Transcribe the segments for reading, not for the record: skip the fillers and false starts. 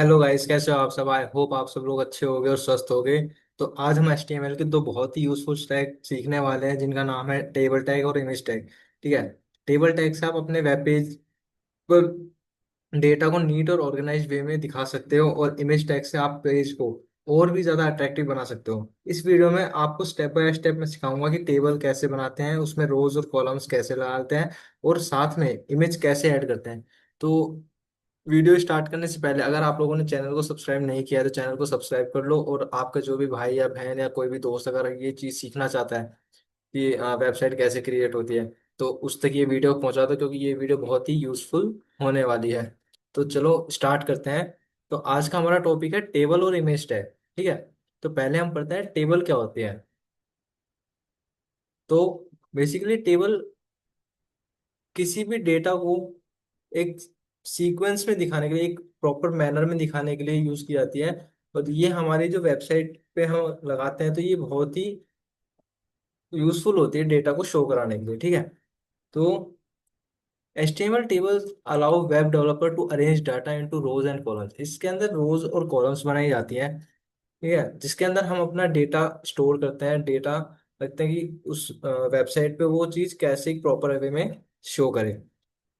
Hello guys, कैसे हो आप सब। आई होप आप सब लोग अच्छे होगे और स्वस्थ होगे। तो आज हम HTML के दो बहुत ही यूजफुल टैग सीखने वाले हैं जिनका नाम है टेबल टैग और इमेज टैग। ठीक है। टेबल टैग से आप अपने वेब पेज पर डेटा को नीट और ऑर्गेनाइज वे में दिखा सकते हो, और इमेज टैग से आप पेज को और भी ज़्यादा अट्रैक्टिव बना सकते हो। इस वीडियो में आपको स्टेप बाय स्टेप मैं सिखाऊंगा कि टेबल कैसे बनाते हैं, उसमें रोज और कॉलम्स कैसे लगाते हैं, और साथ में इमेज कैसे ऐड करते हैं। तो वीडियो स्टार्ट करने से पहले अगर आप लोगों ने चैनल को सब्सक्राइब नहीं किया है तो चैनल को सब्सक्राइब कर लो, और आपका जो भी भाई या बहन या कोई भी दोस्त अगर ये चीज़ सीखना चाहता है कि वेबसाइट कैसे क्रिएट होती है, तो उस तक ये वीडियो पहुंचा दो, क्योंकि ये वीडियो बहुत ही यूजफुल होने वाली है। तो चलो स्टार्ट करते हैं। तो आज का हमारा टॉपिक है टेबल और इमेज टैग। ठीक है। तो पहले हम पढ़ते हैं टेबल क्या होती है। तो बेसिकली टेबल किसी भी डेटा को एक सीक्वेंस में दिखाने के लिए, एक प्रॉपर मैनर में दिखाने के लिए यूज की जाती है। और ये हमारी जो वेबसाइट पे हम लगाते हैं तो ये बहुत ही यूजफुल होती है डेटा को शो कराने के लिए। ठीक है। तो HTML tables allow web developer to arrange data into rows and columns। इसके अंदर रोज और कॉलम्स बनाई जाती हैं। ठीक है, जिसके अंदर हम अपना डेटा स्टोर करते हैं, डेटा रखते हैं कि उस वेबसाइट पे वो चीज़ कैसे एक प्रॉपर वे में शो करे।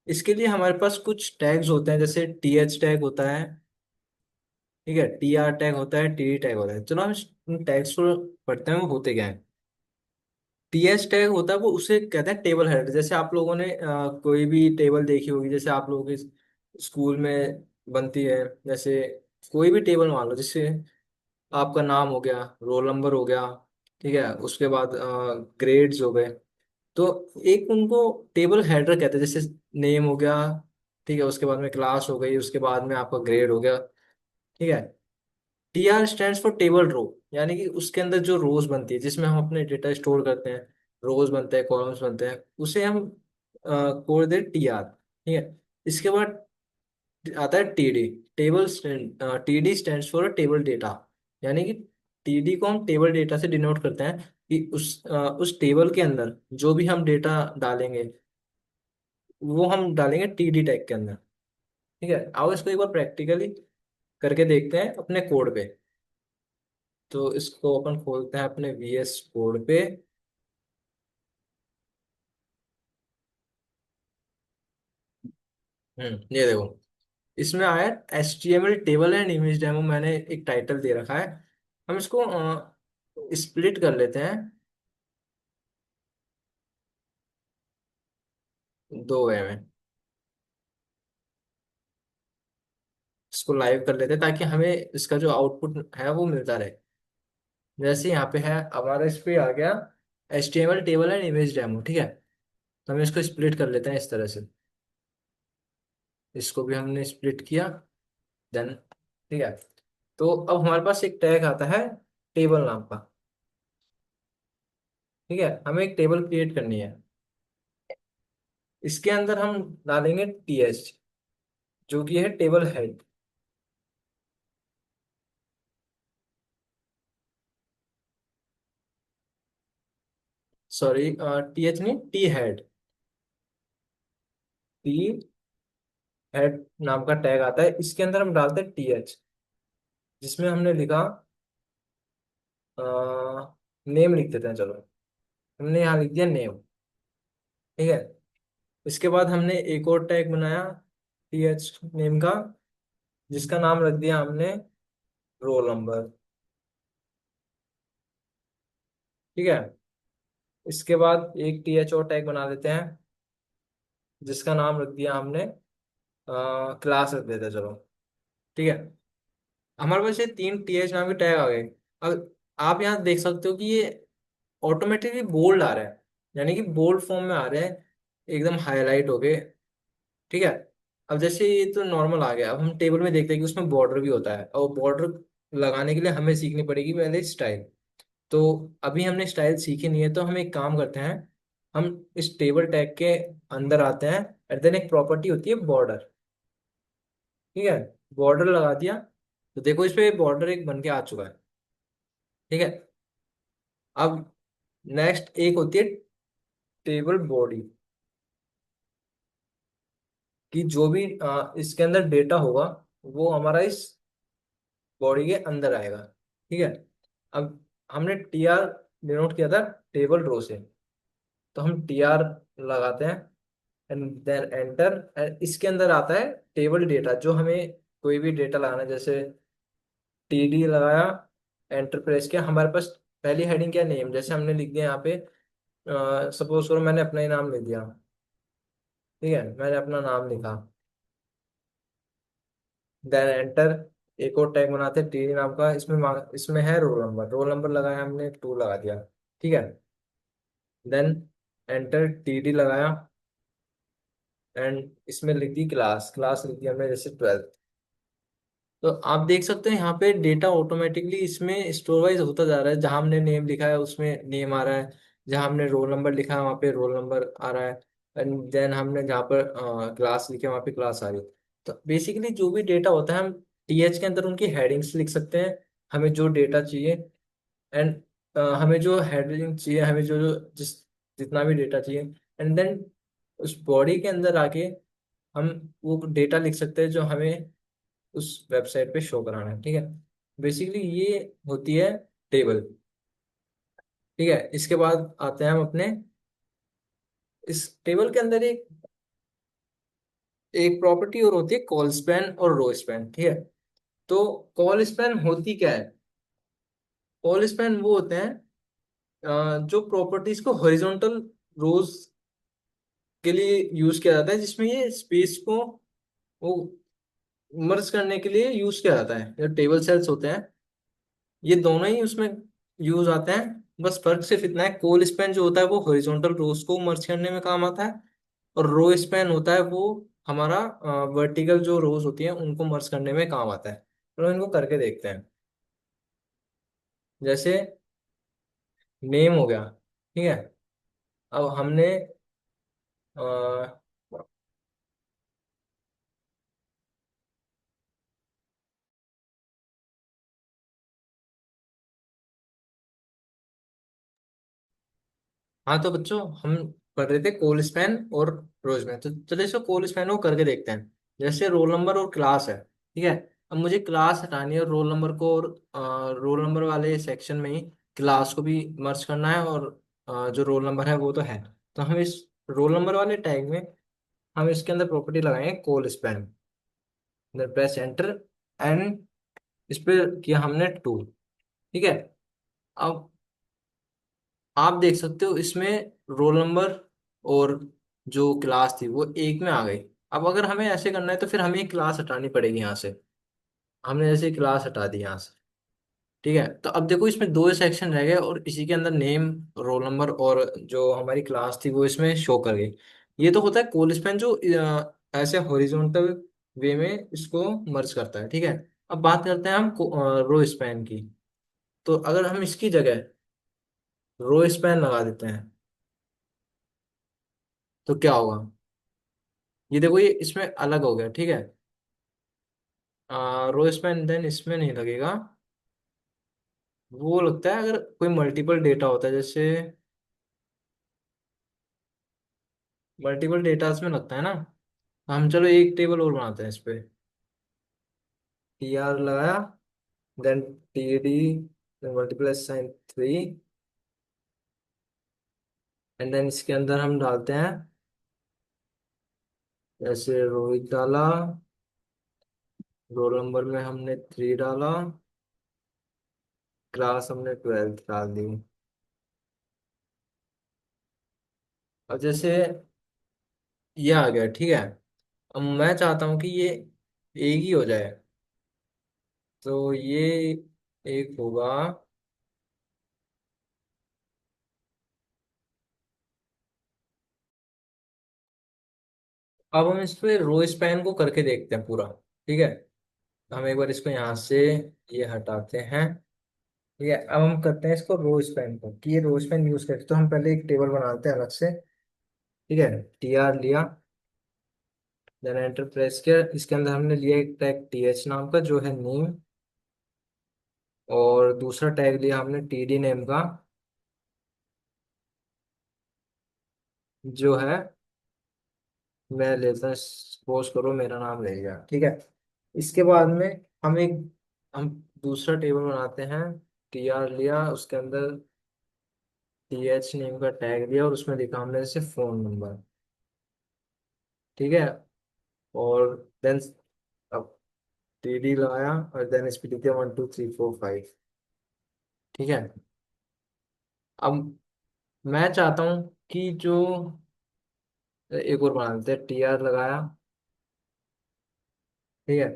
इसके लिए हमारे पास कुछ टैग्स होते हैं, जैसे TH टैग होता है। ठीक है, TR टैग होता है, TD टैग होता है। चलो हम इन टैग्स को पढ़ते हैं, वो होते क्या है। TH टैग होता है, वो उसे कहते हैं टेबल हेडर। जैसे आप लोगों ने कोई भी टेबल देखी होगी, जैसे आप लोगों के स्कूल में बनती है। जैसे कोई भी टेबल मान लो, जिससे आपका नाम हो गया, रोल नंबर हो गया, ठीक है, उसके बाद ग्रेड्स हो गए। तो एक उनको टेबल हेडर कहते हैं। जैसे नेम हो गया, ठीक है, उसके बाद में क्लास हो गई, उसके बाद में आपका ग्रेड हो गया। ठीक है। TR stands for table row, यानी कि उसके अंदर जो रोज बनती है जिसमें हम अपने डेटा स्टोर करते हैं, रोज बनते हैं, कॉलम्स बनते हैं, उसे हम कोड दे TR। ठीक है। इसके बाद आता है TD, table stand. TD stands for table data, यानी कि TD को हम टेबल डेटा से डिनोट करते हैं कि उस टेबल के अंदर जो भी हम डेटा डालेंगे वो हम डालेंगे TD टैग के अंदर। ठीक है। आओ इसको एक बार प्रैक्टिकली करके देखते हैं अपने कोड पे। तो इसको अपन खोलते हैं अपने VS कोड पे। ये देखो, इसमें आया HTML table and image demo. मैंने एक टाइटल दे रखा है। हम इसको स्प्लिट कर लेते हैं दो वे में। इसको लाइव कर लेते हैं ताकि हमें इसका जो आउटपुट है वो मिलता रहे। जैसे यहाँ पे है, हमारा इस पे आ गया HTML table and image demo. ठीक है। तो हम इसको स्प्लिट कर लेते हैं इस तरह से। इसको भी हमने स्प्लिट किया। देन ठीक है। तो अब हमारे पास एक टैग आता है टेबल नाम का। ठीक है, हमें एक टेबल क्रिएट करनी है। इसके अंदर हम डालेंगे TH, जो कि है टेबल हेड। सॉरी, TH नहीं, T हेड। T हेड नाम का टैग आता है, इसके अंदर हम डालते हैं TH, जिसमें हमने लिखा नेम लिख देते हैं। चलो, हमने यहाँ लिख दिया नेम। ठीक है। इसके बाद हमने एक और टैग बनाया TH नेम का, जिसका नाम रख दिया हमने रोल नंबर। ठीक है। इसके बाद एक TH और टैग बना देते हैं, जिसका नाम रख दिया हमने क्लास रख देते हैं। चलो, ठीक है। हमारे पास ये तीन TH नाम के टैग आ गए। अब आप यहाँ देख सकते हो कि ये ऑटोमेटिकली बोल्ड आ रहा है, यानी कि बोल्ड फॉर्म में आ रहे हैं, एकदम हाईलाइट हो गए। ठीक है। अब जैसे ये तो नॉर्मल आ गया, अब हम टेबल में देखते हैं कि उसमें बॉर्डर भी होता है, और बॉर्डर लगाने के लिए हमें सीखनी पड़ेगी पहले स्टाइल। तो अभी हमने स्टाइल सीखी नहीं है, तो हम एक काम करते हैं। हम इस टेबल टैग के अंदर आते हैं, और देन एक प्रॉपर्टी होती है बॉर्डर। ठीक है। बॉर्डर लगा दिया, तो देखो इस पे बॉर्डर एक बन के आ चुका है। ठीक है। अब नेक्स्ट एक होती है टेबल बॉडी, कि जो भी इसके अंदर डेटा होगा वो हमारा इस बॉडी के अंदर आएगा। ठीक है। अब हमने टी आर डिनोट किया था टेबल रो से, तो हम टी आर लगाते हैं एंड देन एंटर, एंड इसके अंदर आता है टेबल डेटा, जो हमें कोई भी डेटा लगाना है, जैसे टी डी लगाया, एंटर प्रेस किया, हमारे पास पहली हेडिंग क्या, नेम, जैसे हमने लिख दिया यहाँ पे, सपोज करो मैंने अपना ही नाम लिख दिया। ठीक है, मैंने अपना नाम लिखा, देन एंटर। एक और टैग बनाते हैं टी डी नाम का, इसमें है रोल नंबर, रोल नंबर लगाया हमने, 2 लगा दिया। ठीक है, देन एंटर, टी डी लगाया, एंड इसमें लिख दी क्लास, क्लास लिख दिया हमने जैसे 12। तो आप देख सकते हैं यहाँ पे डेटा ऑटोमेटिकली इसमें स्टोरवाइज होता जा रहा है, जहां हमने नेम लिखा है उसमें नेम आ रहा है, जहां हमने रोल नंबर लिखा है वहाँ पे रोल नंबर आ रहा है, एंड देन हमने जहाँ पर क्लास लिखे वहाँ पे क्लास आ रही है। तो बेसिकली जो भी डेटा होता है हम टीएच के अंदर उनकी हेडिंग्स लिख सकते हैं, हमें जो डेटा चाहिए, एंड हमें जो हेडिंग चाहिए, हमें जो जो जिस जितना भी डेटा चाहिए, एंड देन उस बॉडी के अंदर आके हम वो डेटा लिख सकते हैं जो हमें उस वेबसाइट पे शो कराना है। ठीक है, बेसिकली ये होती है टेबल। ठीक है, इसके बाद आते हैं हम अपने, इस टेबल के अंदर एक एक प्रॉपर्टी और होती है कॉल स्पैन और रो स्पैन। ठीक है, तो कॉल स्पैन होती क्या है, कॉल स्पैन वो होते हैं जो प्रॉपर्टीज को हॉरिजॉन्टल रोज के लिए यूज किया जाता है, जिसमें ये स्पेस को वो मर्ज करने के लिए यूज किया जाता है। जो टेबल सेल्स होते हैं ये दोनों ही उसमें यूज आते हैं, बस फर्क सिर्फ इतना है, कोल स्पैन जो होता है वो हॉरिजॉन्टल रोज को मर्ज करने में काम आता है, और रो स्पैन होता है वो हमारा वर्टिकल जो रोज होती हैं उनको मर्ज करने में काम आता है। तो इनको करके देखते हैं, जैसे नेम हो गया। ठीक है, अब हमने अ, हाँ तो बच्चों हम कर रहे थे कोल स्पैन और रोज में, तो चलिए इसको कोल स्पैन को करके देखते हैं। जैसे रोल नंबर और क्लास है, ठीक है, अब मुझे क्लास हटानी है और रोल नंबर को, और रोल नंबर वाले सेक्शन में ही क्लास को भी मर्ज करना है, और जो रोल नंबर है वो तो है। तो हम इस रोल नंबर वाले टैग में हम इसके अंदर प्रॉपर्टी लगाएंगे कोल स्पैन, प्रेस एंटर, एंड इस पे किया हमने 2। ठीक है, अब आप देख सकते हो इसमें रोल नंबर और जो क्लास थी वो एक में आ गई। अब अगर हमें ऐसे करना है तो फिर हमें एक क्लास हटानी पड़ेगी यहाँ से, हमने जैसे क्लास हटा दी यहाँ से। ठीक है, तो अब देखो इसमें 2 सेक्शन रह गए, और इसी के अंदर नेम, रोल नंबर और जो हमारी क्लास थी वो इसमें शो कर गई। ये तो होता है कोल स्पैन जो ऐसे हॉरिजॉन्टल वे में इसको मर्ज करता है। ठीक है, अब बात करते हैं हम रो स्पैन की। तो अगर हम इसकी जगह रो स्पैन लगा देते हैं तो क्या होगा, ये देखो ये इसमें अलग हो गया। ठीक है, रो स्पैन देन इसमें नहीं लगेगा, वो लगता है अगर कोई मल्टीपल डेटा होता है, जैसे मल्टीपल डेटास में लगता है ना। हम चलो एक टेबल और बनाते हैं इस पे, टी आर लगाया, then T D, multiply sign 3, and then इसके अंदर हम डालते हैं, जैसे रोहित डाला, रोल नंबर में हमने 3 डाला, क्लास हमने 12 डाल दी। अब जैसे ये आ गया। ठीक है, अब मैं चाहता हूँ कि ये एक ही हो जाए, तो ये एक होगा। अब हम इस पे रो स्पैन को करके देखते हैं पूरा। ठीक है, तो हम एक बार इसको यहाँ से ये हटाते हैं। ठीक है, अब हम करते हैं इसको रो स्पैन को, कि ये रो स्पैन यूज करते, तो हम पहले एक टेबल बनाते हैं अलग से। ठीक है, टी आर लिया, देन एंटर प्रेस किया, इसके अंदर हमने लिया एक टैग टी एच नाम का जो है नेम, और दूसरा टैग लिया हमने टी डी नेम का जो है, मैं लेता सपोज करो मेरा नाम ले गया। ठीक है, इसके बाद में हम एक हम दूसरा टेबल बनाते हैं। टी आर लिया, उसके अंदर टी एच नेम का टैग दिया और उसमें लिखा हमने जैसे फोन नंबर। ठीक है। और देन अब टी डी लगाया और देन इस पे लिख दिया 1 2 3 4 5। ठीक है। अब मैं चाहता हूँ कि जो एक और बना देते हैं, टी आर लगाया। ठीक है।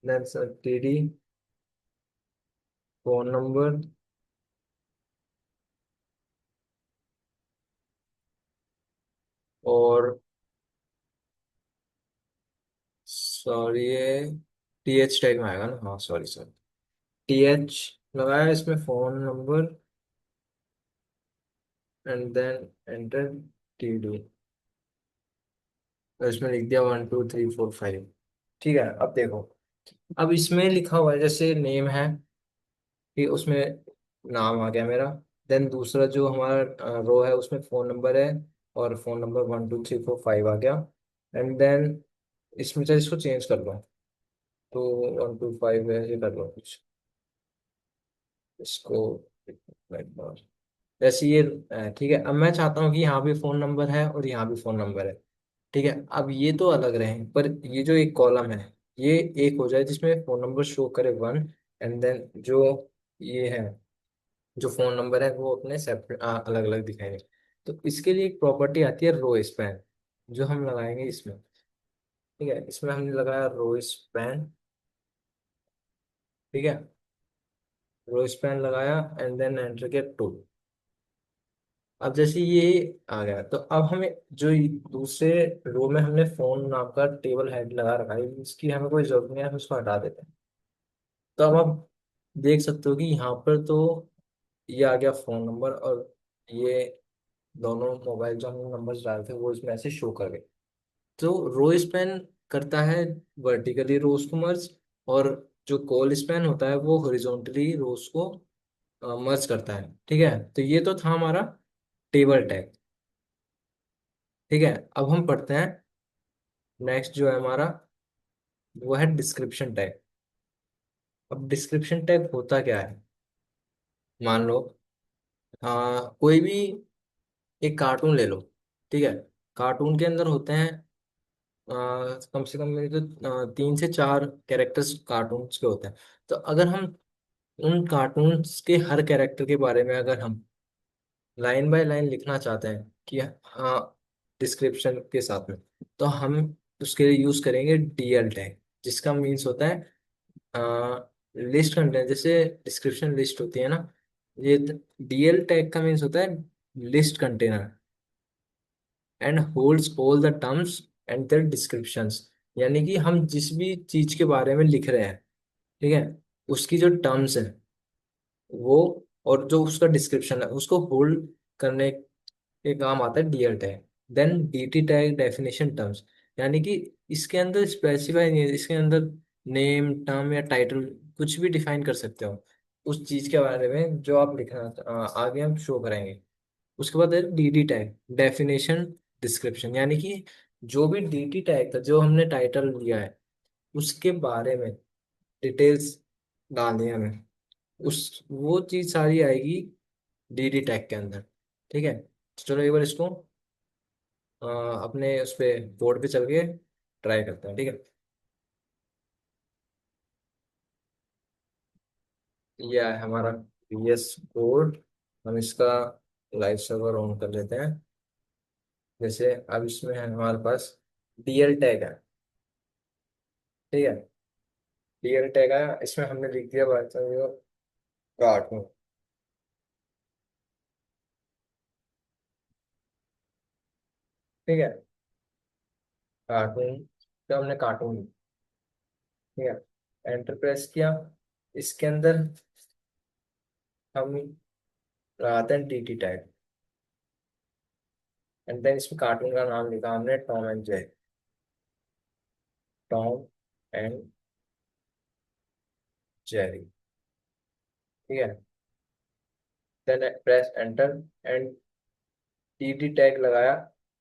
Then T D phone number. और सॉरी, ये टी एच टैग में आएगा ना, हाँ सॉरी सॉरी। टी एच लगाया इसमें phone number and then enter T D. तो इसमें लिख दिया 1 2 3 4 5। ठीक है। अब देखो, अब इसमें लिखा हुआ है जैसे नेम है, कि उसमें नाम आ गया मेरा। देन दूसरा जो हमारा रो है उसमें फ़ोन नंबर है, और फ़ोन नंबर 1 2 3 4 5 आ गया। एंड देन इसमें चाहे इसको चेंज कर लो, तो 1 2 5 है, ये कर लो कुछ इसको। जैसे ये ठीक है। अब मैं चाहता हूँ कि यहाँ भी फ़ोन नंबर है और यहाँ भी फ़ोन नंबर है। ठीक है। अब ये तो अलग रहे, पर ये जो एक कॉलम है, ये एक हो जाए जिसमें फ़ोन नंबर शो करे 1, एंड देन जो ये है, जो फोन नंबर है वो अपने सेपरेट अलग अलग दिखाएंगे। तो इसके लिए एक प्रॉपर्टी आती है रो स्पैन, जो हम लगाएंगे इसमें। ठीक है। इसमें हमने लगाया रो स्पैन। ठीक है। रो स्पैन लगाया एंड देन एंटर किया 2। अब जैसे ये आ गया, तो अब हमें जो ये दूसरे रो में हमने फोन नाम का टेबल हेड लगा रखा है, इसकी हमें कोई जरूरत नहीं है, हम इसको हटा देते हैं। तो अब आप देख सकते हो कि यहाँ पर तो ये आ गया फोन नंबर, और ये दोनों मोबाइल जो हमने नंबर्स डाले थे वो इसमें ऐसे शो कर गए। तो रो स्पैन करता है वर्टिकली रोज को मर्ज, और जो कॉल स्पैन होता है वो हॉरिजॉन्टली रोज को मर्ज करता है। ठीक है। तो ये तो था हमारा टेबल टैग। ठीक है। अब हम पढ़ते हैं नेक्स्ट जो है हमारा, वो है डिस्क्रिप्शन टैग। अब डिस्क्रिप्शन टैग होता क्या है, मान लो कोई भी एक कार्टून ले लो। ठीक है। कार्टून के अंदर होते हैं कम से कम मेरे तो 3 से 4 कैरेक्टर्स कार्टून्स के होते हैं। तो अगर हम उन कार्टून्स के हर कैरेक्टर के बारे में अगर हम लाइन बाय लाइन लिखना चाहते हैं कि हाँ, डिस्क्रिप्शन के साथ में, तो हम उसके लिए यूज करेंगे डीएल टैग, जिसका मीन्स होता है लिस्ट कंटेंट। जैसे डिस्क्रिप्शन लिस्ट होती है ना, ये डीएल टैग का मीन्स होता है list container and holds all the terms and their descriptions. यानी कि हम जिस भी चीज के बारे में लिख रहे हैं, ठीक है, उसकी जो टर्म्स है वो, और जो उसका डिस्क्रिप्शन है उसको होल्ड करने के काम आता है DL tag. Then DT tag definition terms, यानी कि इसके अंदर स्पेसिफाई नहीं है, इसके अंदर नेम टर्म या टाइटल कुछ भी डिफाइन कर सकते हो उस चीज के बारे में जो आप लिखना आगे हम शो करेंगे। उसके बाद है डीडी टैग डेफिनेशन डिस्क्रिप्शन, यानी कि जो भी डीटी टैग था जो हमने टाइटल दिया है उसके बारे में डिटेल्स डालनी है हमें, उस वो चीज सारी आएगी डीडी टैग के अंदर। ठीक है। तो चलो एक बार इसको अपने उस पे बोर्ड पे चल के ट्राई करते हैं। ठीक है। ये है हमारा VS कोड। हम इसका लाइव सर्वर ऑन कर लेते हैं। जैसे अब इसमें है हमारे पास डीएल टैग है। ठीक है। डीएल टैग है, इसमें हमने लिख दिया बात कार्टून। ठीक है। कार्टून, तो हमने कार्टून, ठीक है, एंटर प्रेस किया। इसके अंदर हम लगाते हैं डीटी टैग, एंड देन इसमें कार्टून का नाम लिखा हमने Tom and Jerry. Tom and Jerry. ठीक है। Then press enter and DT tag लगाया,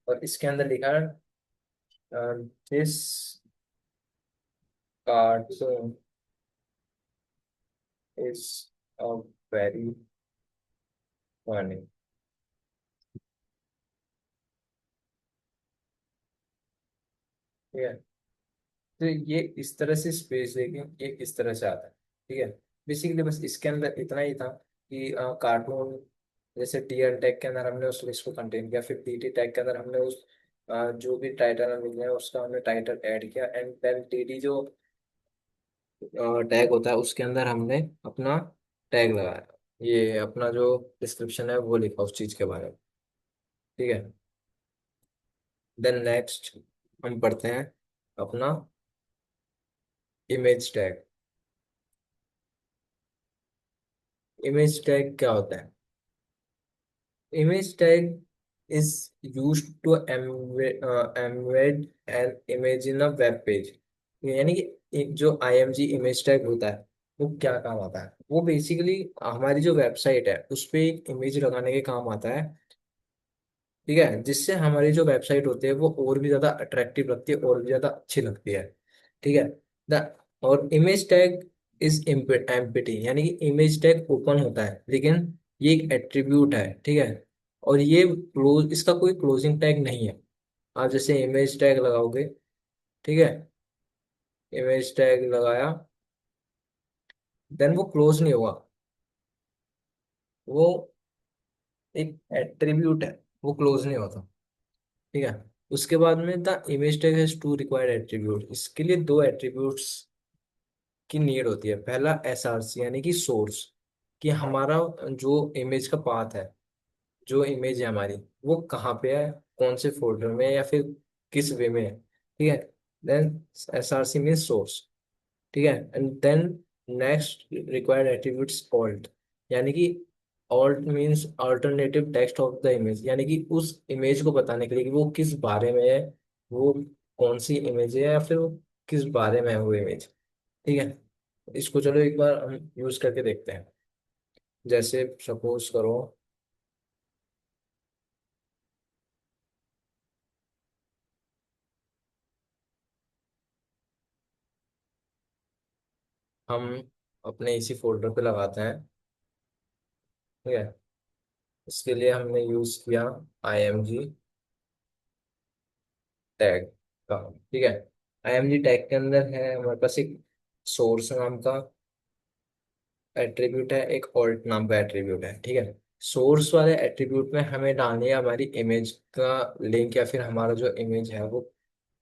और इसके अंदर लिखा है this cartoon is a very funny. ठीक है, तो ये इस तरह से स्पेस लेके ये इस तरह से आता है। ठीक है, बेसिकली बस इसके अंदर इतना ही था कि कार्टून, जैसे टी एल टैग के अंदर हमने उस लिस्ट को कंटेन किया, फिर टी टी टैग के अंदर हमने उस जो भी टाइटल हमें मिल है उसका हमने टाइटल ऐड किया, एंड देन टी टी जो टैग होता है उसके अंदर हमने अपना टैग लगाया, ये अपना जो डिस्क्रिप्शन है वो लिखा उस चीज के बारे में। ठीक है, देन नेक्स्ट हम पढ़ते हैं अपना इमेज टैग। इमेज टैग क्या होता है? Image tag is used to embed an image in a web page। यानी कि एक जो IMG इमेज टैग होता है वो क्या काम आता है, वो बेसिकली हमारी जो वेबसाइट है उस पे एक इमेज लगाने के काम आता है। ठीक है, जिससे हमारी जो वेबसाइट होती है वो और भी ज्यादा अट्रैक्टिव लगती है, और भी ज्यादा अच्छी लगती है। ठीक है, द और इमेज टैग इज एम्प्टी, यानी कि इमेज टैग ओपन होता है, लेकिन ये एक एट्रीब्यूट है। ठीक है, और ये क्लोज, इसका कोई क्लोजिंग टैग नहीं है। आप जैसे इमेज टैग लगाओगे, ठीक है, इमेज टैग लगाया, देन वो क्लोज नहीं होगा, वो एक एट्रीब्यूट है, वो क्लोज नहीं होता। ठीक है, उसके बाद में the image tag has two required attribute, इसके लिए दो एट्रीब्यूट्स की नीड होती है। पहला एसआरसी यानी कि सोर्स, कि हमारा जो इमेज का पाथ है, जो इमेज है हमारी, वो कहाँ पे है, कौन से फोल्डर में है, या फिर किस वे में है। ठीक है, देन एसआरसी मीन सोर्स। ठीक है, and then next required attributes alt, यानी कि alt means alternative text of the image, यानी कि उस इमेज को बताने के लिए कि वो किस बारे में है, वो कौन सी इमेज है, या फिर वो किस बारे में है वो इमेज। ठीक है, इसको चलो एक बार हम यूज करके देखते हैं। जैसे सपोज करो हम अपने इसी फोल्डर पे लगाते हैं। ठीक है, इसके लिए हमने यूज किया IMG टैग का। ठीक है, IMG टैग के अंदर है हमारे पास एक सोर्स नाम का एट्रीब्यूट है, एक ऑल्ट नाम का एट्रीब्यूट है। ठीक है, सोर्स वाले एट्रीब्यूट में हमें डालनी है हमारी इमेज का लिंक, या फिर हमारा जो इमेज है वो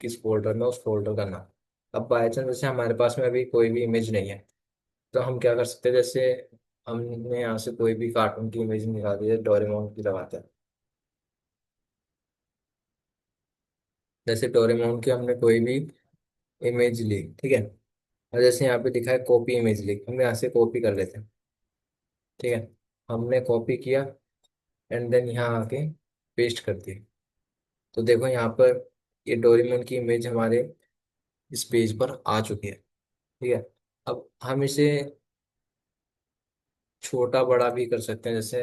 किस फोल्डर में, उस फोल्डर का नाम। अब बाई चांस जैसे हमारे पास में अभी कोई भी इमेज नहीं है, तो हम क्या कर सकते हैं, जैसे हमने यहाँ से कोई भी कार्टून की इमेज निकाल दी है, डोरेमोन की लगाते हैं। जैसे डोरेमोन की हमने कोई भी इमेज ली, ठीक है, और जैसे यहाँ पे लिखा है कॉपी इमेज लिंक, हम यहाँ से कॉपी कर लेते हैं। ठीक है, हमने कॉपी किया, एंड देन यहाँ आके पेस्ट कर दिया। तो देखो यहाँ पर ये डोरेमोन की इमेज हमारे इस पेज पर आ चुकी है। ठीक है, अब हम इसे छोटा बड़ा भी कर सकते हैं। जैसे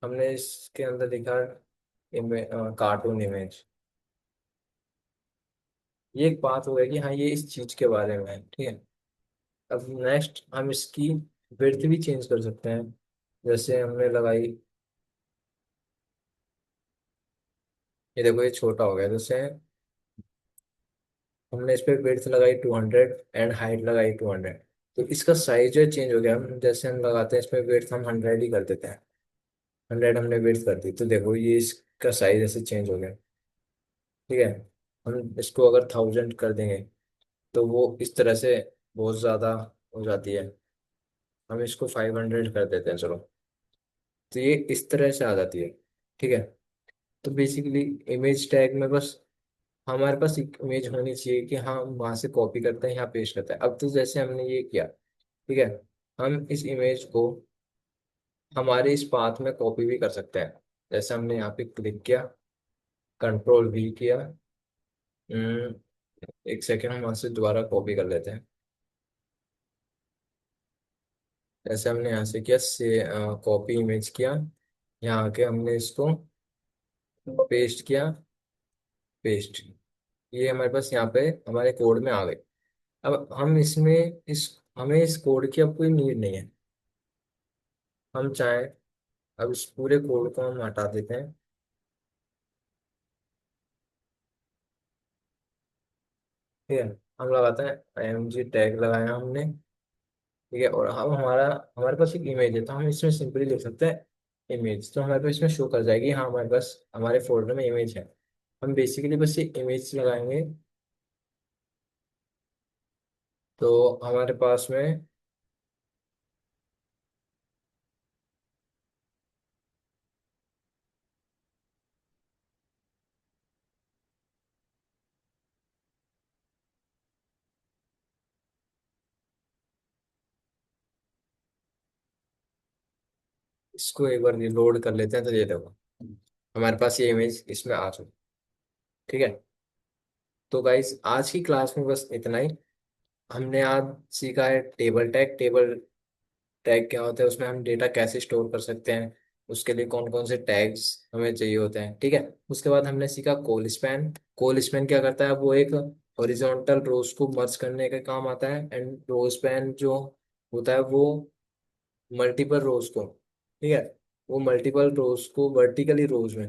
हमने इसके अंदर लिखा इमे, कार्टून इमेज, ये एक बात हो गई कि हाँ ये इस चीज के बारे में है। ठीक है, अब नेक्स्ट हम इसकी विड्थ भी चेंज कर सकते हैं। जैसे हमने लगाई, ये देखो ये छोटा हो गया। जैसे हमने इस पे विड्थ लगाई 200 एंड हाइट लगाई 200, तो इसका साइज जो चेंज हो गया। हम जैसे हम लगाते हैं इसमें विड्थ हम 100 ही कर देते हैं, 100 हमने विड्थ कर दी, तो देखो ये इसका साइज ऐसे चेंज हो गया। ठीक है, हम इसको अगर 1000 कर देंगे तो वो इस तरह से बहुत ज़्यादा हो जाती है। हम इसको 500 कर देते हैं चलो, तो ये इस तरह से आ जाती है। ठीक है, तो बेसिकली इमेज टैग में बस हमारे पास एक इमेज होनी चाहिए कि हाँ हम वहां से कॉपी करते हैं, यहाँ पेस्ट करते हैं। अब तो जैसे हमने ये किया, ठीक है, हम इस इमेज को हमारे इस पाथ में कॉपी भी कर सकते हैं। जैसे हमने यहाँ पे क्लिक किया, कंट्रोल V किया, एक सेकेंड हम वहां से दोबारा कॉपी कर लेते हैं। जैसे हमने यहाँ से किया से कॉपी इमेज किया, यहाँ आके हमने इसको पेस्ट किया, पेस्ट, ये हमारे पास यहाँ पे हमारे कोड में आ गई। अब हम इसमें इस हमें इस कोड की अब कोई नीड नहीं है। हम चाहें, अब इस पूरे कोड को हम हटा देते हैं। ठीक है, हम लगाते हैं एमजी टैग लगाया हमने। ठीक है, और हम हमारे पास एक इमेज है, तो हम इसमें सिंपली लिख सकते हैं इमेज, तो हमारे पास इसमें शो कर जाएगी हाँ हमारे पास हमारे फोल्डर में इमेज है। हम बेसिकली बस ये इमेज लगाएंगे, तो हमारे पास में इसको एक बार रिलोड कर लेते हैं, तो ये देखो हमारे पास ये इमेज इसमें आ चुकी। ठीक है, तो गाइस आज की क्लास में बस इतना ही। हमने आज सीखा है टेबल टैग। टेबल टैग क्या होता है, उसमें हम डेटा कैसे स्टोर कर सकते हैं, उसके लिए कौन कौन से टैग्स हमें चाहिए होते हैं। ठीक है, उसके बाद हमने सीखा कॉल स्पैन। कॉल स्पैन क्या करता है, वो एक हॉरिजॉन्टल रोज को मर्ज करने का काम आता है, एंड रो स्पैन जो होता है वो मल्टीपल रोज को, ठीक है, वो मल्टीपल रोज को वर्टिकली रोज में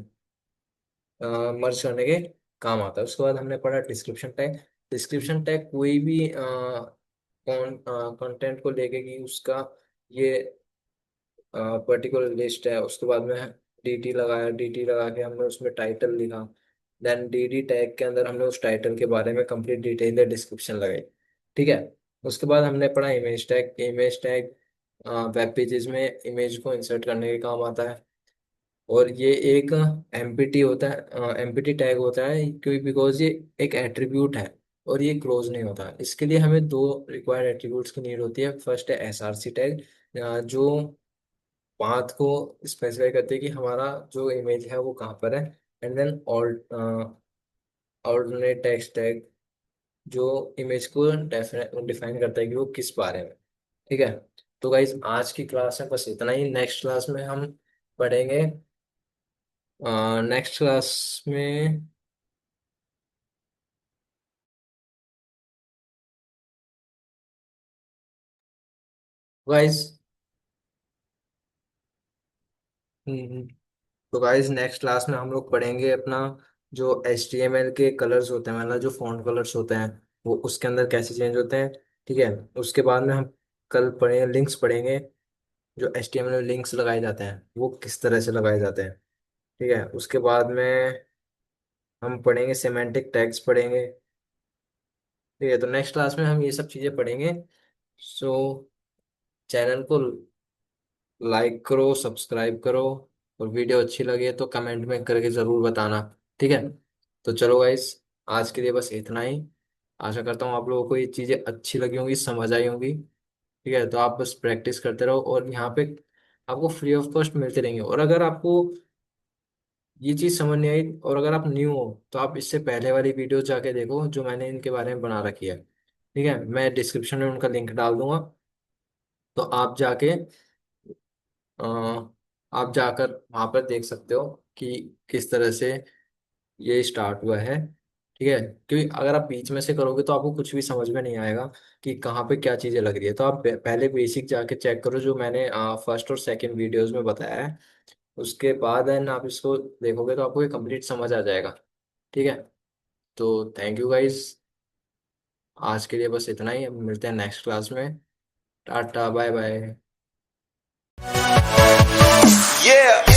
मर्ज करने के काम आता है। उसके बाद हमने पढ़ा डिस्क्रिप्शन टैग। डिस्क्रिप्शन टैग कोई भी कंटेंट को लेके कि उसका ये पर्टिकुलर लिस्ट है, उसके बाद में डीटी लगाया, डीटी लगा के हमने उसमें टाइटल लिखा, देन डीडी टैग के अंदर हमने उस टाइटल के बारे में कंप्लीट डिटेल डिस्क्रिप्शन लगाई। ठीक है, उसके बाद हमने पढ़ा image tag. Image tag web pages में इमेज को इंसर्ट करने के काम आता है, और ये एक एम्पिटी होता है, एम्पिटी टैग होता है क्योंकि बिकॉज ये एक एट्रीब्यूट है और ये क्लोज नहीं होता। इसके लिए हमें दो रिक्वायर्ड एट्रीब्यूट्स की नीड होती है। फर्स्ट है एसआरसी टैग, जो पाथ को स्पेसिफाई करते हैं कि हमारा जो इमेज है वो कहाँ पर है, and then ordinate text tag, जो इमेज को डिफाइन करता है कि वो किस बारे में। ठीक है, तो गाइज आज की क्लास में बस इतना ही। नेक्स्ट क्लास में हम पढ़ेंगे, नेक्स्ट क्लास में गाइज, तो गाइज नेक्स्ट क्लास में हम लोग पढ़ेंगे अपना जो HTML के कलर्स होते हैं, मतलब जो फॉन्ट कलर्स होते हैं वो उसके अंदर कैसे चेंज होते हैं। ठीक है, उसके बाद में हम कल पढ़ेंगे लिंक्स पढ़ेंगे, जो HTML में लिंक्स लगाए जाते हैं वो किस तरह से लगाए जाते हैं। ठीक है, उसके बाद में हम पढ़ेंगे सेमेंटिक टैग्स पढ़ेंगे। ठीक है, तो नेक्स्ट क्लास में हम ये सब चीज़ें पढ़ेंगे। सो चैनल को लाइक करो, सब्सक्राइब करो, और वीडियो अच्छी लगे तो कमेंट में करके ज़रूर बताना। ठीक है, तो चलो गाइस, आज के लिए बस इतना ही। आशा करता हूँ आप लोगों को ये चीज़ें अच्छी लगी होंगी, समझ आई होंगी। ठीक है, तो आप बस प्रैक्टिस करते रहो, और यहाँ पे आपको फ्री ऑफ कॉस्ट मिलते रहेंगे। और अगर आपको ये चीज़ समझ नहीं आई और अगर आप न्यू हो, तो आप इससे पहले वाली वीडियो जाके देखो जो मैंने इनके बारे में बना रखी है। ठीक है, मैं डिस्क्रिप्शन में उनका लिंक डाल दूंगा, तो आप जाके अ, आप जाकर वहां पर देख सकते हो कि किस तरह से ये स्टार्ट हुआ है। ठीक है, क्योंकि अगर आप बीच में से करोगे तो आपको कुछ भी समझ में नहीं आएगा कि कहाँ पे क्या चीज़ें लग रही है। तो आप पहले बेसिक जाके चेक करो जो मैंने फर्स्ट और सेकंड वीडियोस में बताया है, उसके बाद एंड आप इसको देखोगे तो आपको ये कंप्लीट समझ आ जाएगा। ठीक है, तो थैंक यू गाइस, आज के लिए बस इतना ही। अब मिलते हैं नेक्स्ट क्लास में। Tata bye bye. Yeah.